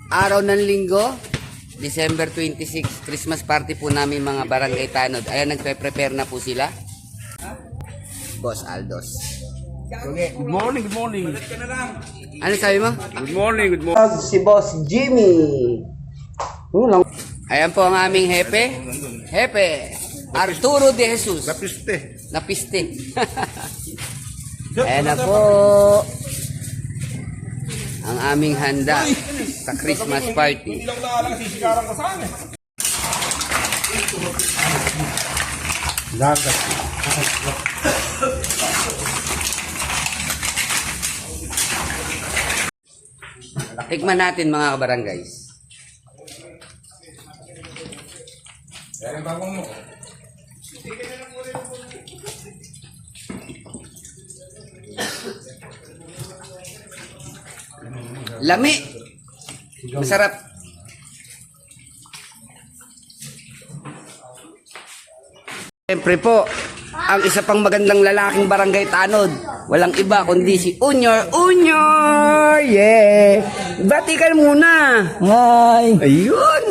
Araw ng linggo, December 26, Christmas party po namin mga barangay tanod. Ayan, nagpe-prepare na po sila. Boss Aldos. Good morning, good morning. Ano sabi mo? Good morning, good morning. Si Boss Jimmy. Ayan po ang aming hepe. Hepe. Arturo de Jesus. Lapiste. Napiste. Ayan na po ang aming handa sa Christmas party. Hindi lang naalang sisikaran ka saan eh. Dagat. Tikman natin mga kabarangays. Yan ang bagong mo. Lami. Masarap. Siyempre po, ang isa pang magandang lalaking barangay tanod. Walang iba kundi si Unyor. Unyor! Yeah! Bati ka muna! Hi! Ayun!